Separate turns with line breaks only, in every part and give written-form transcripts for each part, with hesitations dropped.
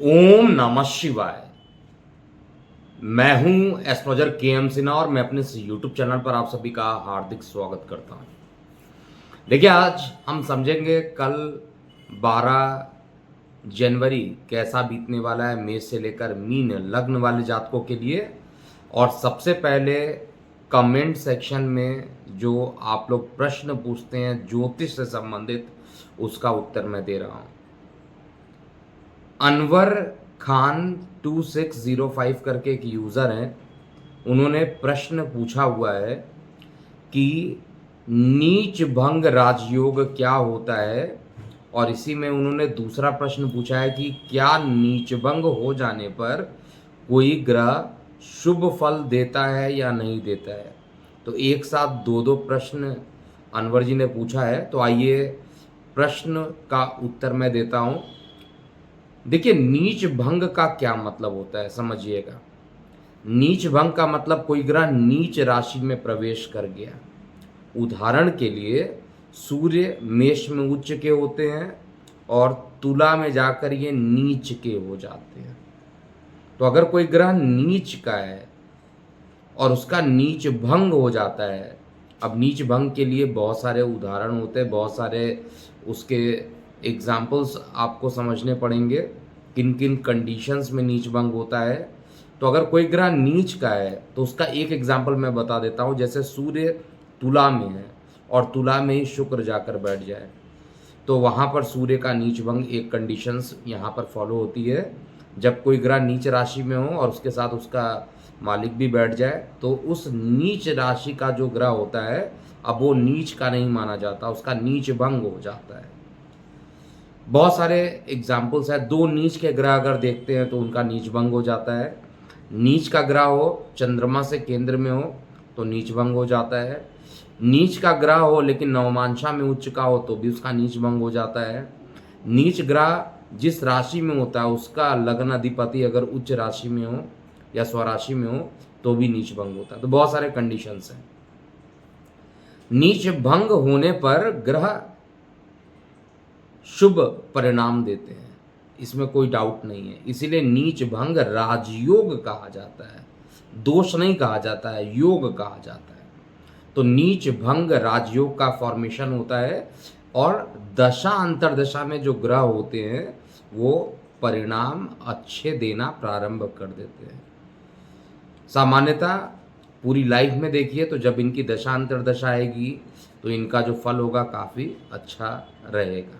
ओम नमः शिवाय। मैं हूं एस्ट्रोलॉजर के एम सिन्हा और मैं अपने यूट्यूब चैनल पर आप सभी का हार्दिक स्वागत करता हूं। देखिए, आज हम समझेंगे कल 12 जनवरी कैसा बीतने वाला है मेष से लेकर मीन लग्न वाले जातकों के लिए। और सबसे पहले कमेंट सेक्शन में जो आप लोग प्रश्न पूछते हैं ज्योतिष से संबंधित, उसका उत्तर मैं दे रहा हूं। अनवर खान 2605 करके एक यूज़र हैं, उन्होंने प्रश्न पूछा हुआ है कि नीच भंग राजयोग क्या होता है, और इसी में उन्होंने दूसरा प्रश्न पूछा है कि क्या नीच भंग हो जाने पर कोई ग्रह शुभ फल देता है या नहीं देता है। तो एक साथ दो दो प्रश्न अनवर जी ने पूछा है, तो आइए प्रश्न का उत्तर मैं देता हूं। देखिए, नीच भंग का क्या मतलब होता है, समझिएगा। नीच भंग का मतलब कोई ग्रह नीच राशि में प्रवेश कर गया। उदाहरण के लिए सूर्य मेष में उच्च के होते हैं और तुला में जाकर ये नीच के हो जाते हैं। तो अगर कोई ग्रह नीच का है और उसका नीच भंग हो जाता है, अब नीच भंग के लिए बहुत सारे उदाहरण होते हैं, बहुत सारे उसके एग्जाम्पल्स आपको समझने पड़ेंगे, किन किन कंडीशंस में नीच भंग होता है। तो अगर कोई ग्रह नीच का है तो उसका एक एग्जाम्पल मैं बता देता हूँ। जैसे सूर्य तुला में है और तुला में ही शुक्र जाकर बैठ जाए, तो वहाँ पर सूर्य का नीच भंग एक कंडीशंस यहाँ पर फॉलो होती है। जब कोई ग्रह नीच राशि में हो और उसके साथ उसका मालिक भी बैठ जाए, तो उस नीच राशि का जो ग्रह होता है, अब वो नीच का नहीं माना जाता, उसका नीच भंग हो जाता है। बहुत सारे एग्जाम्पल्स है। दो नीच के ग्रह अगर देखते हैं तो उनका नीच भंग हो जाता है। नीच का ग्रह हो, चंद्रमा से केंद्र में हो, तो नीच भंग हो जाता है। नीच का ग्रह हो लेकिन नवमांशा में उच्च का हो तो भी उसका नीच भंग हो जाता है। नीच ग्रह जिस राशि में होता है उसका लग्न अधिपति अगर उच्च राशि में हो या स्वराशि में हो तो भी नीच भंग होता है। तो बहुत सारे कंडीशंस हैं। नीच भंग होने पर ग्रह शुभ परिणाम देते हैं, इसमें कोई डाउट नहीं है। इसीलिए नीच भंग राजयोग कहा जाता है, दोष नहीं कहा जाता है, योग कहा जाता है। तो नीच भंग राजयोग का फॉर्मेशन होता है और दशा अंतरदशा में जो ग्रह होते हैं वो परिणाम अच्छे देना प्रारंभ कर देते हैं। सामान्यतः पूरी लाइफ में देखिए तो जब इनकी दशा अंतरदशा आएगी तो इनका जो फल होगा काफ़ी अच्छा रहेगा।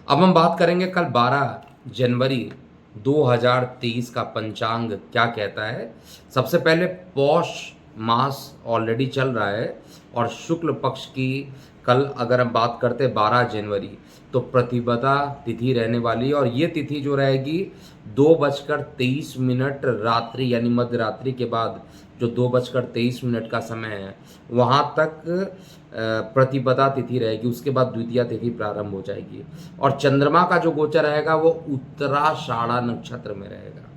अब हम बात करेंगे कल 12 जनवरी 2023 का पंचांग क्या कहता है। सबसे पहले पौष मास ऑलरेडी चल रहा है और शुक्ल पक्ष की कल अगर हम बात करते हैं 12 जनवरी तो प्रतिपदा तिथि रहने वाली है। और ये तिथि जो रहेगी 2:23 रात्रि यानी मध्य रात्रि के बाद जो 2:23 का समय है वहाँ तक प्रतिपदा तिथि रहेगी। उसके बाद द्वितीया तिथि प्रारंभ हो जाएगी और चंद्रमा का जो गोचर रहेगा वो उत्तराषाढ़ा नक्षत्र में रहेगा।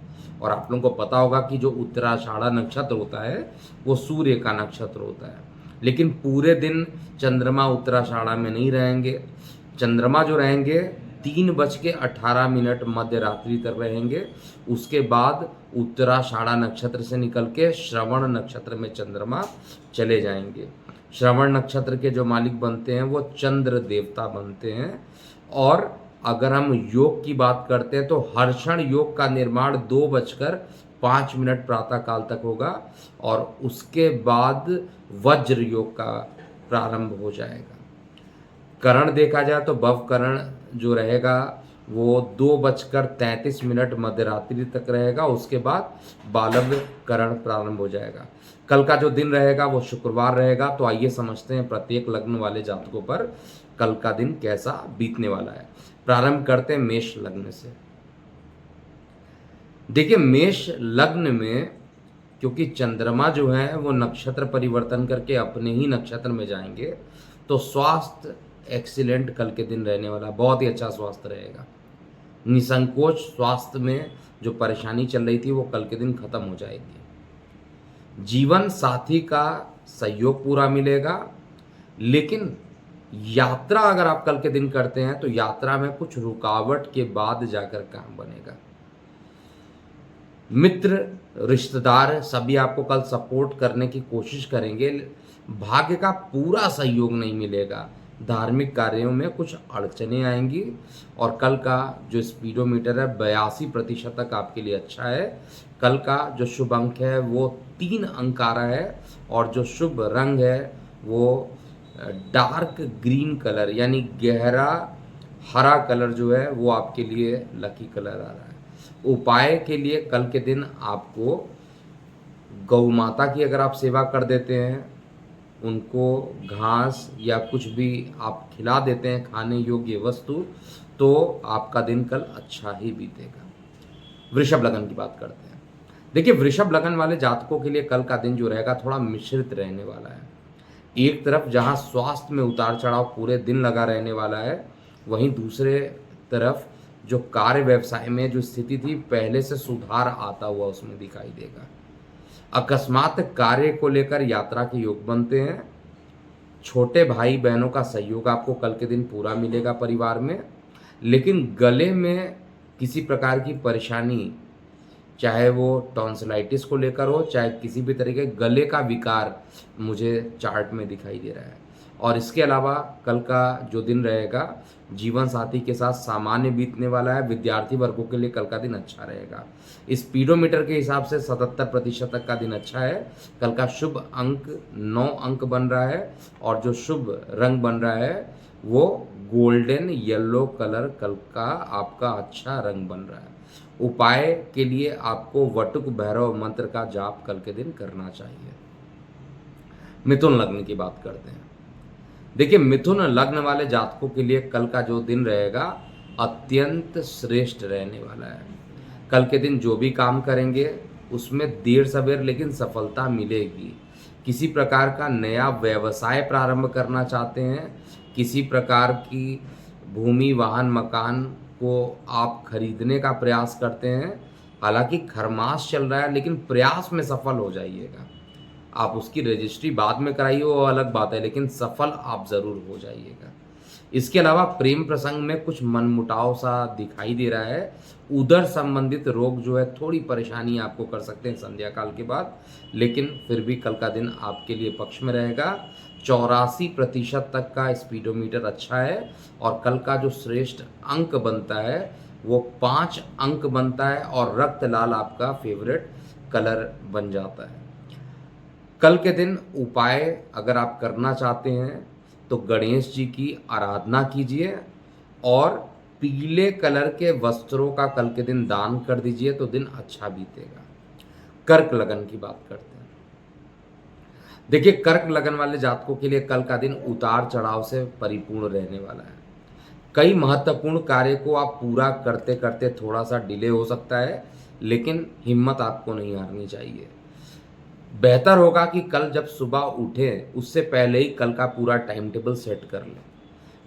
और आप लोगों को पता होगा कि जो उत्तराषाढ़ा नक्षत्र होता है वो सूर्य का नक्षत्र होता है, लेकिन पूरे दिन चंद्रमा उत्तराषाढ़ा में नहीं रहेंगे। चंद्रमा जो रहेंगे 3:18 मध्य रात्रि तक रहेंगे। उसके बाद उत्तराषाढ़ा नक्षत्र से निकल के श्रवण नक्षत्र में चंद्रमा चले जाएंगे। श्रवण नक्षत्र के जो मालिक बनते हैं वो चंद्र देवता बनते हैं। और अगर हम योग की बात करते हैं तो हर्षण योग का निर्माण 2:05 प्रातः काल तक होगा और उसके बाद वज्र योग का प्रारंभ हो जाएगा। करण देखा जाए तो भव करण जो रहेगा वो 2:33 मध्य रात्रि तक रहेगा। उसके बाद बालव करण प्रारंभ हो जाएगा। कल का जो दिन रहेगा वो शुक्रवार रहेगा। तो आइए समझते हैं प्रत्येक लग्न वाले जातकों पर कल का दिन कैसा बीतने वाला है। प्रारंभ करते हैं मेष लग्न से। देखिए, मेष लग्न में क्योंकि चंद्रमा जो है वो नक्षत्र परिवर्तन करके अपने ही नक्षत्र में जाएंगे तो स्वास्थ्य एक्सीलेंट कल के दिन रहने वाला, बहुत ही अच्छा स्वास्थ्य रहेगा। निसंकोच स्वास्थ्य में जो परेशानी चल रही थी वो कल के दिन खत्म हो जाएगी। जीवन साथी का सहयोग पूरा मिलेगा, लेकिन यात्रा अगर आप कल के दिन करते हैं तो यात्रा में कुछ रुकावट के बाद जाकर काम बनेगा। मित्र, रिश्तेदार सभी आपको कल सपोर्ट करने की कोशिश करेंगे। भाग्य का पूरा सहयोग नहीं मिलेगा। धार्मिक कार्यों में कुछ अड़चनें आएँगी और कल का जो स्पीडोमीटर है 82% तक आपके लिए अच्छा है। कल का जो शुभ अंक है वो 3 अंक आ रहा है और जो शुभ रंग है वो डार्क ग्रीन कलर यानी गहरा हरा कलर जो है वो आपके लिए लकी कलर आ रहा है। उपाय के लिए कल के दिन आपको गौ माता की अगर आप सेवा कर देते हैं, उनको घास या कुछ भी आप खिला देते हैं खाने योग्य वस्तु, तो आपका दिन कल अच्छा ही बीतेगा। वृषभ लगन की बात करते हैं। देखिए, वृषभ लगन वाले जातकों के लिए कल का दिन जो रहेगा थोड़ा मिश्रित रहने वाला है। एक तरफ जहां स्वास्थ्य में उतार चढ़ाव पूरे दिन लगा रहने वाला है, वहीं दूसरे तरफ जो कार्य व्यवसाय में जो स्थिति थी पहले से सुधार आता हुआ उसमें दिखाई देगा। अकस्मात कार्य को लेकर यात्रा के योग बनते हैं। छोटे भाई बहनों का सहयोग आपको कल के दिन पूरा मिलेगा परिवार में, लेकिन गले में किसी प्रकार की परेशानी, चाहे वो टॉन्सिलाइटिस को लेकर हो, चाहे किसी भी तरीके गले का विकार मुझे चार्ट में दिखाई दे रहा है। और इसके अलावा कल का जो दिन रहेगा जीवन साथी के साथ सामान्य बीतने वाला है। विद्यार्थी वर्गों के लिए कल का दिन अच्छा रहेगा। स्पीडोमीटर के हिसाब से 77% तक का दिन अच्छा है। कल का शुभ अंक 9 अंक बन रहा है और जो शुभ रंग बन रहा है वो गोल्डन येलो कलर कल का आपका अच्छा रंग बन रहा है। उपाय के लिए आपको वटुक भैरव मंत्र का जाप कल के दिन करना चाहिए। मिथुन लग्न की बात करते हैं। देखिए, मिथुन लग्न वाले जातकों के लिए कल का जो दिन रहेगा अत्यंत श्रेष्ठ रहने वाला है। कल के दिन जो भी काम करेंगे उसमें देर सवेर लेकिन सफलता मिलेगी। किसी प्रकार का नया व्यवसाय प्रारंभ करना चाहते हैं, किसी प्रकार की भूमि वाहन मकान को आप खरीदने का प्रयास करते हैं, हालांकि खरमास चल रहा है लेकिन प्रयास में सफल हो जाइएगा। आप उसकी रजिस्ट्री बाद में कराइए वो अलग बात है, लेकिन सफल आप ज़रूर हो जाइएगा। इसके अलावा प्रेम प्रसंग में कुछ मनमुटाव सा दिखाई दे रहा है। उदर संबंधित रोग जो है थोड़ी परेशानी आपको कर सकते हैं संध्या काल के बाद, लेकिन फिर भी कल का दिन आपके लिए पक्ष में रहेगा। 84% तक का स्पीडोमीटर अच्छा है और कल का जो श्रेष्ठ अंक बनता है वो 5 अंक बनता है और रक्त लाल आपका फेवरेट कलर बन जाता है। कल के दिन उपाय अगर आप करना चाहते हैं तो गणेश जी की आराधना कीजिए और पीले कलर के वस्त्रों का कल के दिन दान कर दीजिए तो दिन अच्छा बीतेगा। कर्क लगन की बात करते हैं। देखिए, कर्क लगन वाले जातकों के लिए कल का दिन उतार चढ़ाव से परिपूर्ण रहने वाला है। कई महत्वपूर्ण कार्य को आप पूरा करते करते थोड़ा सा डिले हो सकता है, लेकिन हिम्मत आपको नहीं हारनी चाहिए। बेहतर होगा कि कल जब सुबह उठें उससे पहले ही कल का पूरा टाइम टेबल सेट कर लें।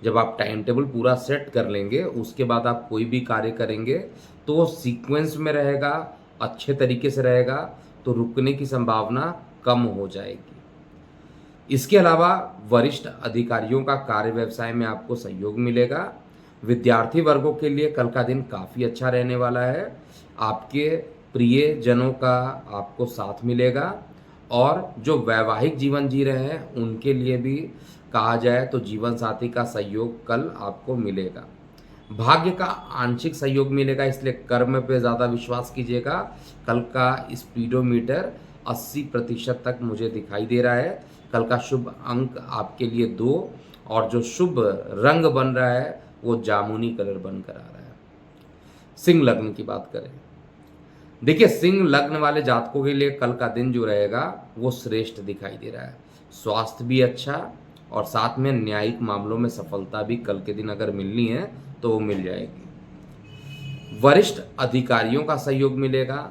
जब आप टाइम टेबल पूरा सेट कर लेंगे उसके बाद आप कोई भी कार्य करेंगे तो वो सीक्वेंस में रहेगा, अच्छे तरीके से रहेगा, तो रुकने की संभावना कम हो जाएगी। इसके अलावा वरिष्ठ अधिकारियों का कार्य व्यवसाय में आपको सहयोग मिलेगा। विद्यार्थी वर्गों के लिए कल का दिन काफ़ी अच्छा रहने वाला है। आपके प्रियजनों का आपको साथ मिलेगा और जो वैवाहिक जीवन जी रहे हैं उनके लिए भी कहा जाए तो जीवन साथी का सहयोग कल आपको मिलेगा। भाग्य का आंशिक सहयोग मिलेगा, इसलिए कर्म पे ज़्यादा विश्वास कीजिएगा। कल का स्पीडोमीटर 80% तक मुझे दिखाई दे रहा है। कल का शुभ अंक आपके लिए 2 और जो शुभ रंग बन रहा है वो जामुनी कलर बनकर आ रहा है। सिंह लग्न की बात करें। देखिए, सिंह लग्न वाले जातकों के लिए कल का दिन जो रहेगा वो श्रेष्ठ दिखाई दे रहा है। स्वास्थ्य भी अच्छा और साथ में न्यायिक मामलों में सफलता भी कल के दिन अगर मिलनी है तो वो मिल जाएगी। वरिष्ठ अधिकारियों का सहयोग मिलेगा।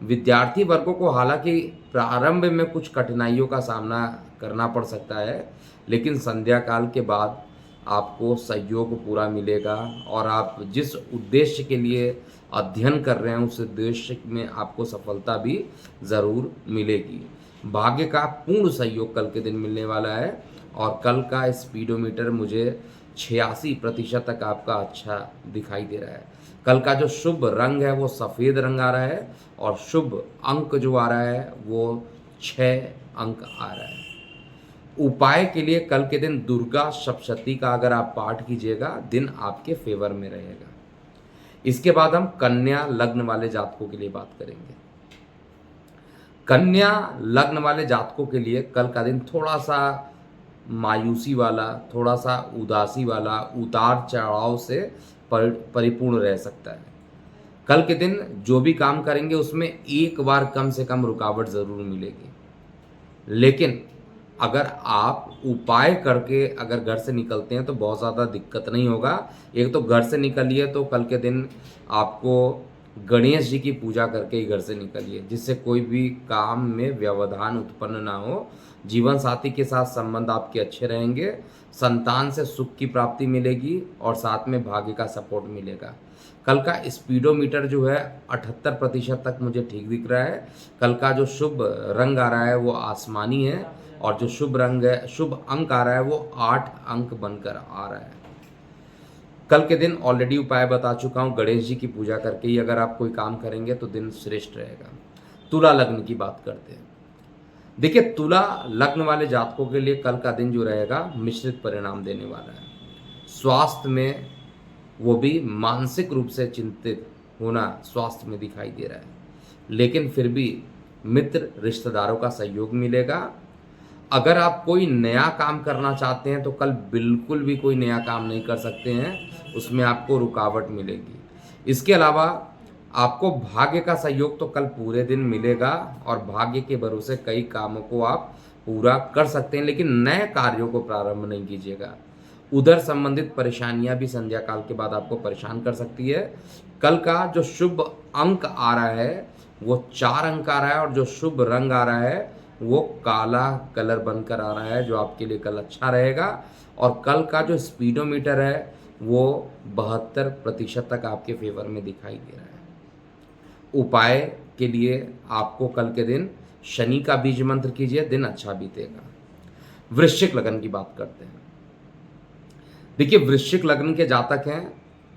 विद्यार्थी वर्गों को हालांकि प्रारंभ में कुछ कठिनाइयों का सामना करना पड़ सकता है, लेकिन संध्या काल के बाद आपको सहयोग पूरा मिलेगा और आप जिस उद्देश्य के लिए अध्ययन कर रहे हैं उस उद्देश्य में आपको सफलता भी ज़रूर मिलेगी। भाग्य का पूर्ण सहयोग कल के दिन मिलने वाला है और कल का स्पीडोमीटर मुझे 86% तक आपका अच्छा दिखाई दे रहा है। कल का जो शुभ रंग है वो सफ़ेद रंग आ रहा है और शुभ अंक जो आ रहा है वो 6 अंक आ रहा है। उपाय के लिए कल के दिन दुर्गा सप्तशती का अगर आप पाठ कीजिएगा, दिन आपके फेवर में रहेगा। इसके बाद हम कन्या लग्न वाले जातकों के लिए बात करेंगे। कन्या लग्न वाले जातकों के लिए कल का दिन थोड़ा सा मायूसी वाला, थोड़ा सा उदासी वाला, उतार चढ़ाव से परिपूर्ण रह सकता है। कल के दिन जो भी काम करेंगे उसमें एक बार कम से कम रुकावट ज़रूर मिलेगी, लेकिन अगर आप उपाय करके अगर घर से निकलते हैं तो बहुत ज़्यादा दिक्कत नहीं होगा। एक तो घर से निकलिए तो कल के दिन आपको गणेश जी की पूजा करके ही घर से निकलिए, जिससे कोई भी काम में व्यवधान उत्पन्न ना हो। जीवन साथी के साथ संबंध आपके अच्छे रहेंगे, संतान से सुख की प्राप्ति मिलेगी और साथ में भाग्य का सपोर्ट मिलेगा। कल का स्पीडोमीटर जो है 78% तक मुझे ठीक दिख रहा है। कल का जो शुभ रंग आ रहा है वो आसमानी है और जो शुभ रंग है, शुभ अंक आ रहा है वो 8 अंक बनकर आ रहा है। कल के दिन ऑलरेडी उपाय बता चुका हूँ, गणेश जी की पूजा करके ही अगर आप कोई काम करेंगे तो दिन श्रेष्ठ रहेगा। तुला लग्न की बात करते हैं। देखिए, तुला लग्न वाले जातकों के लिए कल का दिन जो रहेगा मिश्रित परिणाम देने वाला है। स्वास्थ्य में वो भी मानसिक रूप से चिंतित होना स्वास्थ्य में दिखाई दे रहा है, लेकिन फिर भी मित्र रिश्तेदारों का सहयोग मिलेगा। अगर आप कोई नया काम करना चाहते हैं तो कल बिल्कुल भी कोई नया काम नहीं कर सकते हैं, उसमें आपको रुकावट मिलेगी। इसके अलावा आपको भाग्य का सहयोग तो कल पूरे दिन मिलेगा और भाग्य के भरोसे कई कामों को आप पूरा कर सकते हैं, लेकिन नए कार्यों को प्रारंभ नहीं कीजिएगा। उधर संबंधित परेशानियां भी संध्या काल के बाद आपको परेशान कर सकती है। कल का जो शुभ अंक आ रहा है वो 4 अंक आ रहा है और जो शुभ रंग आ रहा है वो काला कलर बनकर आ रहा है, जो आपके लिए कल अच्छा रहेगा। और कल का जो स्पीडोमीटर है वो 72% तक आपके फेवर में दिखाई दे रहा है। उपाय के लिए आपको कल के दिन शनि का बीज मंत्र कीजिए, दिन अच्छा बीतेगा। वृश्चिक लग्न की बात करते हैं। देखिए, वृश्चिक लग्न के जातक हैं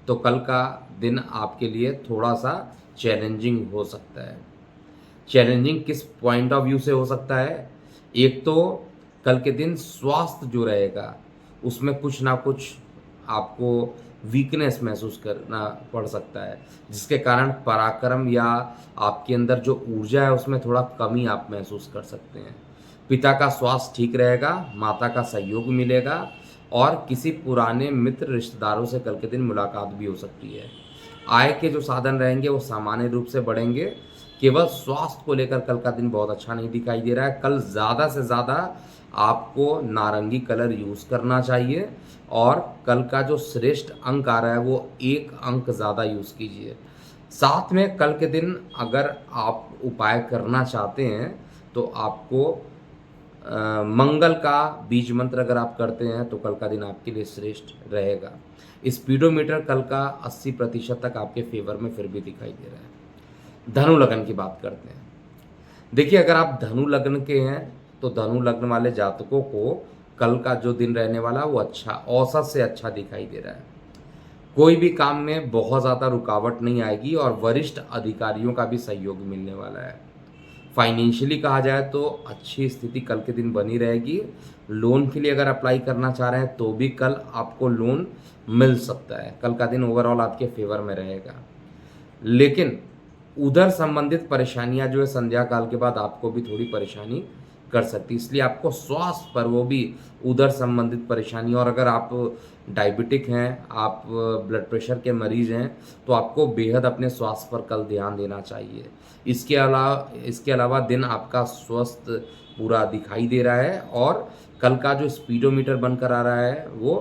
तो कल का दिन आपके लिए थोड़ा सा चैलेंजिंग हो सकता है। चैलेंजिंग किस पॉइंट ऑफ व्यू से हो सकता है? एक तो कल के दिन स्वास्थ्य जो रहेगा उसमें कुछ ना कुछ आपको वीकनेस महसूस करना पड़ सकता है, जिसके कारण पराक्रम या आपके अंदर जो ऊर्जा है उसमें थोड़ा कमी आप महसूस कर सकते हैं। पिता का स्वास्थ्य ठीक रहेगा, माता का सहयोग मिलेगा और किसी पुराने मित्र रिश्तेदारों से कल के दिन मुलाकात भी हो सकती है। आय के जो साधन रहेंगे वो सामान्य रूप से बढ़ेंगे। केवल स्वास्थ्य को लेकर कल का दिन बहुत अच्छा नहीं दिखाई दे रहा है। कल ज़्यादा से ज़्यादा आपको नारंगी कलर यूज़ करना चाहिए और कल का जो श्रेष्ठ अंक आ रहा है वो 1 अंक ज़्यादा यूज़ कीजिए। साथ में कल के दिन अगर आप उपाय करना चाहते हैं तो आपको मंगल का बीज मंत्र अगर आप करते हैं तो कल का दिन आपके लिए श्रेष्ठ रहेगा। स्पीडोमीटर कल का 80% तक आपके फेवर में फिर भी दिखाई दे रहा है। धनु लग्न की बात करते हैं। देखिए, अगर आप धनु लग्न के हैं तो धनु लग्न वाले जातकों को कल का जो दिन रहने वाला वो अच्छा, औसत से अच्छा दिखाई दे रहा है। कोई भी काम में बहुत ज़्यादा रुकावट नहीं आएगी और वरिष्ठ अधिकारियों का भी सहयोग मिलने वाला है। फाइनेंशियली कहा जाए तो अच्छी स्थिति कल के दिन बनी रहेगी। लोन के लिए अगर अप्लाई करना चाह रहे हैं तो भी कल आपको लोन मिल सकता है। कल का दिन ओवरऑल आपके फेवर में रहेगा, लेकिन उधर संबंधित परेशानियां जो है संध्या काल के बाद आपको भी थोड़ी परेशानी कर सकती है, इसलिए आपको स्वास्थ्य पर वो भी उधर संबंधित परेशानी, और अगर आप डायबिटिक हैं, आप ब्लड प्रेशर के मरीज हैं तो आपको बेहद अपने स्वास्थ्य पर कल ध्यान देना चाहिए। इसके अलावा दिन आपका स्वस्थ पूरा दिखाई दे रहा है और कल का जो स्पीडोमीटर बनकर आ रहा है वो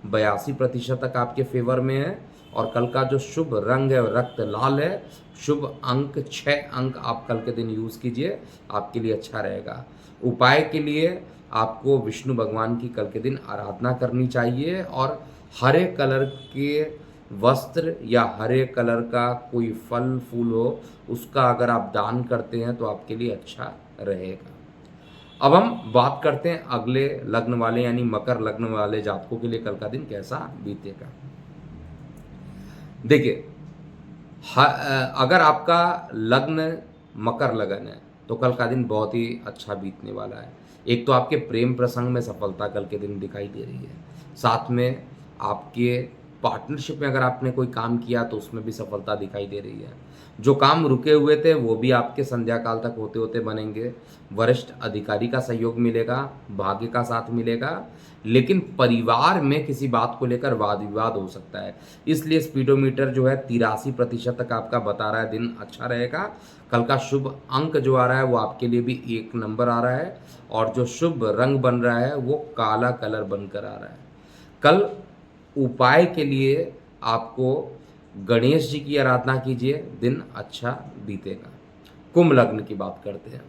82% तक आपके फेवर में है और कल का जो शुभ रंग है रक्त लाल है। शुभ अंक 6 अंक आप कल के दिन यूज़ कीजिए, आपके लिए अच्छा रहेगा। उपाय के लिए आपको विष्णु भगवान की कल के दिन आराधना करनी चाहिए और हरे कलर के वस्त्र या हरे कलर का कोई फल फूल हो उसका अगर आप दान करते हैं तो आपके लिए अच्छा रहेगा। अब हम बात करते हैं अगले लग्न वाले यानी मकर लग्न वाले जातकों के लिए कल का दिन कैसा बीतेगा। देखिए, अगर आपका लग्न मकर लगन है तो कल का दिन बहुत ही अच्छा बीतने वाला है। एक तो आपके प्रेम प्रसंग में सफलता कल के दिन दिखाई दे रही है, साथ में आपके पार्टनरशिप में अगर आपने कोई काम किया तो उसमें भी सफलता दिखाई दे रही है। जो काम रुके हुए थे वो भी आपके संध्या काल तक होते होते बनेंगे। वरिष्ठ अधिकारी का सहयोग मिलेगा, भाग्य का साथ मिलेगा, लेकिन परिवार में किसी बात को लेकर वाद विवाद हो सकता है। इसलिए स्पीडोमीटर जो है 83% तक आपका बता रहा है दिन अच्छा रहेगा। कल का शुभ अंक जो आ रहा है वो आपके लिए भी 1 नंबर आ रहा है, और जो शुभ रंग बन रहा है वो काला कलर बनकर आ रहा है। कल उपाय के लिए आपको गणेश जी की आराधना कीजिए, दिन अच्छा बीतेगा। कुंभ लग्न की बात करते हैं।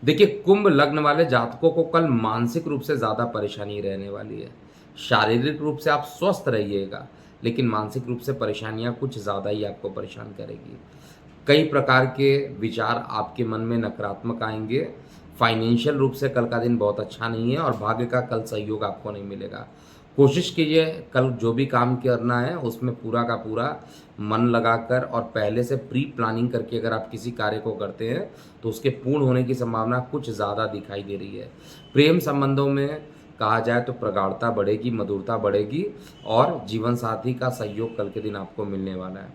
देखिए, कुंभ लग्न वाले जातकों को कल मानसिक रूप से ज़्यादा परेशानी रहने वाली है। शारीरिक रूप से आप स्वस्थ रहिएगा, लेकिन मानसिक रूप से परेशानियां कुछ ज़्यादा ही आपको परेशान करेगी। कई प्रकार के विचार आपके मन में नकारात्मक आएंगे। फाइनेंशियल रूप से कल का दिन बहुत अच्छा नहीं है, और भाग्य का कल सहयोग आपको नहीं मिलेगा। कोशिश कीजिए कल जो भी काम करना है उसमें पूरा का पूरा मन लगाकर और पहले से प्री प्लानिंग करके अगर आप किसी कार्य को करते हैं तो उसके पूर्ण होने की संभावना कुछ ज़्यादा दिखाई दे रही है। प्रेम संबंधों में कहा जाए तो प्रगाढ़ता बढ़ेगी, मधुरता बढ़ेगी, और जीवन साथी का सहयोग कल के दिन आपको मिलने वाला है।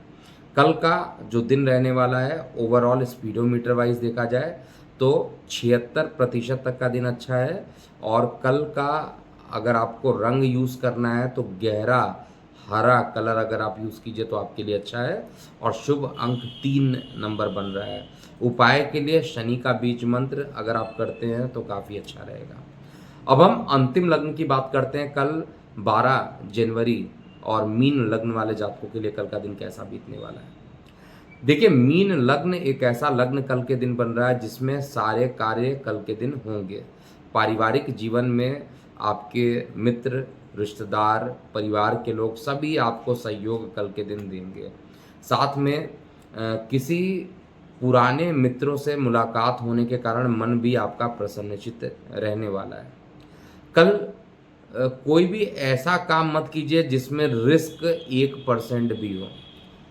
कल का जो दिन रहने वाला है ओवरऑल स्पीडोमीटर वाइज देखा जाए तो 76% तक का दिन अच्छा है। और कल का अगर आपको रंग यूज़ करना है तो गहरा हरा कलर अगर आप यूज़ कीजिए तो आपके लिए अच्छा है, और शुभ अंक 3 नंबर बन रहा है। उपाय के लिए शनि का बीज मंत्र अगर आप करते हैं तो काफ़ी अच्छा रहेगा। अब हम अंतिम लग्न की बात करते हैं। कल 12 जनवरी और मीन लग्न वाले जातकों के लिए कल का दिन कैसा बीतने वाला है। देखिए, मीन लग्न एक ऐसा लग्न कल के दिन बन रहा है जिसमें सारे कार्य कल के दिन होंगे। पारिवारिक जीवन में आपके मित्र, रिश्तेदार, परिवार के लोग सभी आपको सहयोग कल के दिन देंगे। साथ में किसी पुराने मित्रों से मुलाकात होने के कारण मन भी आपका प्रसन्नचित्त रहने वाला है। कल कोई भी ऐसा काम मत कीजिए जिसमें रिस्क 1% भी हो।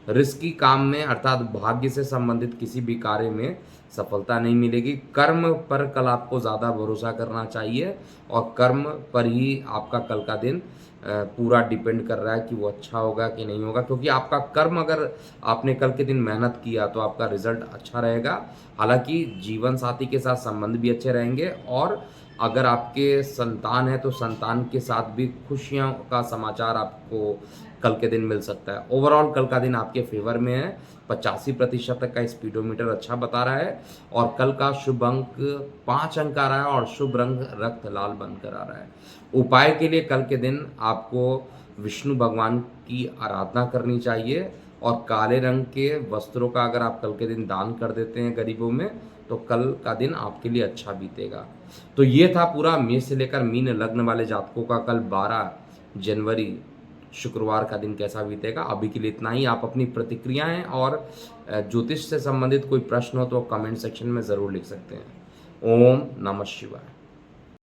रिस्की काम में अर्थात भाग्य से संबंधित किसी भी कार्य में सफलता नहीं मिलेगी। कर्म पर कल आपको ज़्यादा भरोसा करना चाहिए, और कर्म पर ही आपका कल का दिन पूरा डिपेंड कर रहा है कि वो अच्छा होगा कि नहीं होगा, क्योंकि आपका कर्म अगर आपने कल के दिन मेहनत किया तो आपका रिजल्ट अच्छा रहेगा। हालांकि जीवन साथी के साथ संबंध भी अच्छे रहेंगे, और अगर आपके संतान है तो संतान के साथ भी खुशियों का समाचार आपको कल के दिन मिल सकता है। ओवरऑल कल का दिन आपके फेवर में है। 85% तक का स्पीडोमीटर अच्छा बता रहा है, और कल का शुभ अंक 5 अंक आ रहा है, और शुभ रंग रक्त लाल बनकर आ रहा है। उपाय के लिए कल के दिन आपको विष्णु भगवान की आराधना करनी चाहिए, और काले रंग के वस्त्रों का अगर आप कल के दिन दान कर देते हैं गरीबों में तो कल का दिन आपके लिए अच्छा बीतेगा। तो ये था पूरा मेष से लेकर मीन लग्न वाले जातकों का कल 12 जनवरी शुक्रवार का दिन कैसा बीतेगा। अभी के लिए इतना ही। आप अपनी प्रतिक्रियाएं और ज्योतिष से संबंधित कोई प्रश्न हो तो कमेंट सेक्शन में ज़रूर लिख सकते हैं। ओम नमः शिवाय।